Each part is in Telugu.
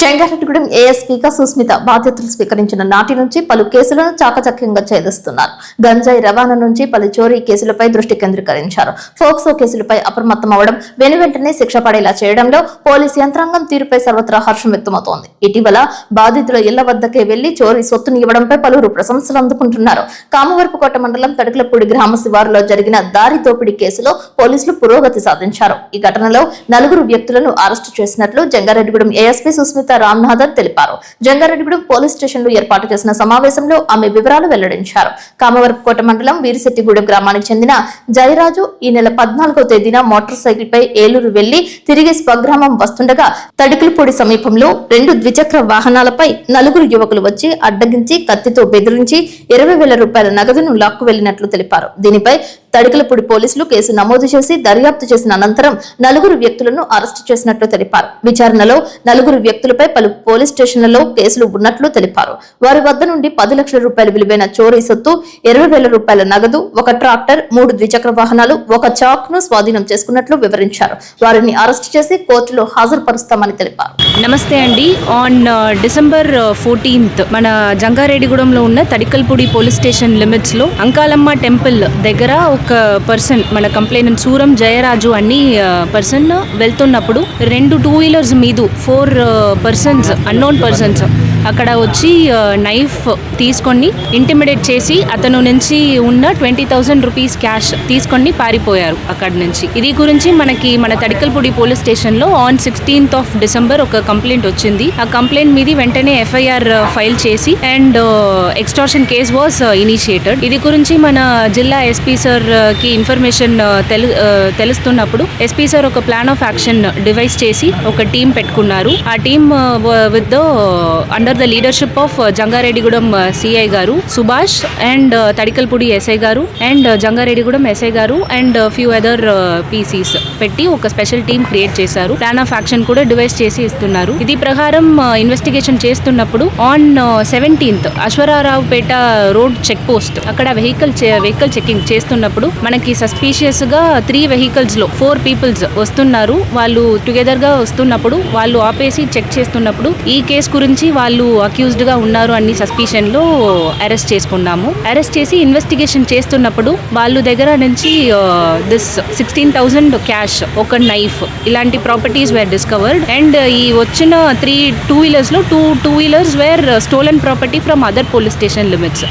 జంగారెడ్డిగూడెం ఏఎస్పీగా సుస్మిత బాధ్యతలు స్వీకరించిన నాటి నుంచి పలు కేసులను చాకచక్యంగా ఛేదిస్తున్నారు. గంజాయి రవాణా నుంచి పలు చోరీ కేసులపై దృష్టి కేంద్రీకరించారు. ఫోక్సో కేసులపై అప్రమత్తమవడం, వెనువెంటనే శిక్ష పడేలా చేయడంలో పోలీసు యంత్రాంగం తీరుపై సర్వత్రా హర్షం వ్యక్తమవుతోంది. ఇటీవల బాధితుల ఇళ్ల వద్దకే వెళ్లి చోరీ సొత్తును ఇవ్వడంపై పలువురు ప్రశంసలు అందుకుంటున్నారు. కామవరపుకోట మండలం తడికలపూడి గ్రామ శివారులో జరిగిన దారి దోపిడీ కేసులో పోలీసులు పురోగతి సాధించారు. ఈ ఘటనలో 4 వ్యక్తులను అరెస్టు చేసినట్లు జంగారెడ్డిగూడెం ఏఎస్పీ సుస్మిత రామ్నాథన్ తెలిపారు. జంగారెడ్డిగూడెం పోలీస్ స్టేషన్ లో ఏర్పాటు చేసిన సమావేశంలో ఆమె వివరాలు వెల్లడించారు. కామవరపుకోట మండలం వీరిశెట్టిగూడెం గ్రామానికి చెందిన జయరాజు ఈ నెల 14వ తేదీన మోటార్ సైకిల్ పై ఏలూరు వెళ్లి తిరిగి స్వగ్రామం వస్తుండగా తడికలపూడి సమీపంలో 2 ద్విచక్ర వాహనాలపై 4 యువకులు వచ్చి అడ్డగించి కత్తితో బెదిరించి 20,000 రూపాయల నగదును లాక్కు వెళ్లినట్లు తెలిపారు. దీనిపై తడికలపూడి పోలీసులు కేసు నమోదు చేసి దర్యాప్తు చేసిన అనంతరం 4 వ్యక్తులను అరెస్టు చేసినట్లు తెలిపారు. విచారణలో 4 వ్యక్తులపై పలు పోలీస్ స్టేషన్లలో కేసులు ఉన్నట్లు తెలిపారు. వారి వద్ద నుండి 10 లక్షల రూపాయల విలువైన చోరీ సొత్తు, 20,000 రూపాయల నగదు, 1 ట్రాక్టర్, 3 ద్విచక్ర వాహనాలు, 1 చాక్ ను స్వాధీనం చేసుకున్నట్లు వివరించారు. వారిని అరెస్టు చేసి కోర్టులో హాజరుపరుస్తామని తెలిపారు. నమస్తే అండి. ఆన్ డిసెంబర్ 14th మన జంగారెడ్డిగూడెంలో ఉన్న తడికల్పూడి పోలీస్ స్టేషన్ లిమిట్స్ లో అంకాలమ్మ టెంపుల్ దగ్గర ఒక పర్సన్, మన కంప్లైనెంట్ సూరం జయరాజు అన్ని పర్సన్ వెళ్తున్నప్పుడు 2 2 వీలర్స్ మీద 4 పర్సన్స్, అన్నోన్ పర్సన్స్ అక్కడ వచ్చి నైఫ్ తీసుకొని ఇంటిమిడేట్ చేసి అతను నుంచి ఉన్న 20,000 రూపీస్ క్యాష్ తీసుకొని పారిపోయారు అక్కడి నుంచి. ఇది గురించి మనకి మన తడికల్పూడి పోలీస్ స్టేషన్ లో ఆన్ 16th of December ఒక కంప్లైంట్ వచ్చింది. ఆ కంప్లైంట్ మీద వెంటనే FIR ఫైల్ చేసి and extortion case was initiated. ఇది గురించి మన జిల్లా ఎస్పీ సార్ కి ఇన్ఫర్మేషన్ తెలుస్తున్నప్పుడు ఎస్పీ సార్ ఒక ప్లాన్ ఆఫ్ యాక్షన్ డివైస్ చేసి ఒక టీం పెట్టుకున్నారు. ఆ team with under the leadership of Jangareddygudem CI గారు సుభాష్ అండ్ తడికల్పూడి ఎస్ఐ గారు అండ్ జంగారెడ్డిగూడెం ఎస్ఐ గారు అండ్ ఫ్యూ అదర్ పీసీస్ పెట్టి ఒక స్పెషల్ టీం క్రియేట్ చేశారు. ప్లాన్ ఆఫ్ యాక్షన్ కూడా డివైస్ చేసి ఇస్తున్నారు. ఇది ప్రకారం ఇన్వెస్టిగేషన్ చేస్తున్నప్పుడు on 17th Aswaraopeta road check post అక్కడ వెహికల్ చెకింగ్ చేస్తున్నప్పుడు మనకి సస్పీషియస్ గా 3 వెహికల్స్ లో 4 పీపుల్స్ వస్తున్నారు. వాళ్ళు టుగెదర్ గా వస్తున్నప్పుడు వాళ్ళు ఆపేసి చెక్ చేస్తున్నప్పుడు ఈ కేసు గురించి వాళ్ళు అక్యూజ్డ్ గా ఉన్నారు అన్ని సస్పిషన్ లో అరెస్ట్ చేసుకున్నాము. అరెస్ట్ చేసి ఇన్వెస్టిగేషన్ చేస్తున్నప్పుడు వాళ్ళ దగ్గర నుంచి దిస్ 16,000 క్యాష్, ఒక నైఫ్, ఇలాంటి ప్రాపర్టీస్ వేర్ డిస్కవర్డ్. అండ్ ఈ వచ్చిన 3 2 వీలర్స్ లో 2 wheelers were stolen property from other police station limits.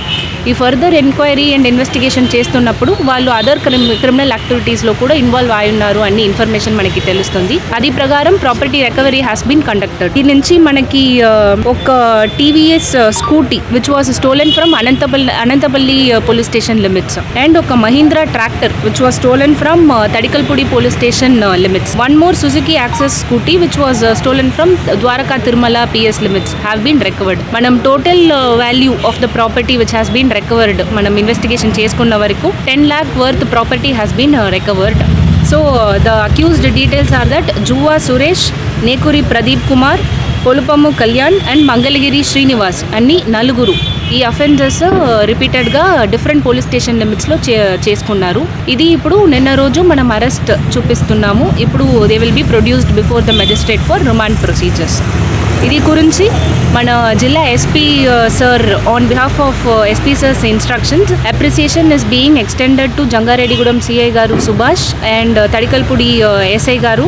ఈ ఫర్దర్ ఎంక్వైరీ అండ్ ఇన్వెస్టిగేషన్ చేస్తున్నప్పుడు వాళ్ళు అదర్ క్రిమినల్ యాక్టివిటీస్ లో కూడా ఇన్వాల్వ్ అయి ఉన్నారు అన్ని ఇన్ఫర్మేషన్ మనకి తెలుస్తుంది. అది ప్రకారం property recovery has been conducted. దీని నుంచి మనకి ఒక TVS scooty which was stolen from Anantapalli police station limits and ఒక Mahindra tractor which was stolen from Tadikalapudi police station limits. 1 more Suzuki Access scooty which was stolen from Dwaraka Tirumala PS limits have been recovered. మనం total value of the property which has been recovered, మనం ఇన్వెస్టిగేషన్ చేసుకున్న వరకు 10 lakh worth property has been recovered. So the accused details are that Juva Suresh, Nekuri Pradeep Kumar, Polupammu Kalyan and Mangalagiri Srinivas అన్ని 4 ఈ అఫెన్సెస్ రిపీటెడ్గా డిఫరెంట్ పోలీస్ స్టేషన్ లిమిట్స్లో చేసుకున్నారు. ఇది ఇప్పుడు నిన్న రోజు మనం అరెస్ట్ చూపిస్తున్నాము. ఇప్పుడు they will be produced before the magistrate for remand procedures. ఇది గురించి మన జిల్లా SP sir on behalf of SP sir's instructions appreciation is being extended to Jangareddygudem CI గారు సుభాష్ అండ్ తడికల్పూడి ఎస్ఐ గారు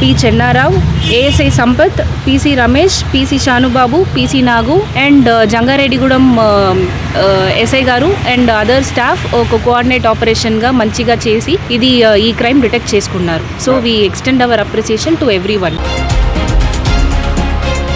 P Chennarao, ASI Sampath, PC Ramesh, PC Shanubabu, PC Nagu and Jangareddygudem SI గారు అండ్ అదర్ స్టాఫ్ ఒక కోఆర్డినేట్ ఆపరేషన్గా మంచిగా చేసి ఇది ఈ క్రైమ్ డిటెక్ట్ చేసుకున్నారు. So we extend hour appreciation to every one.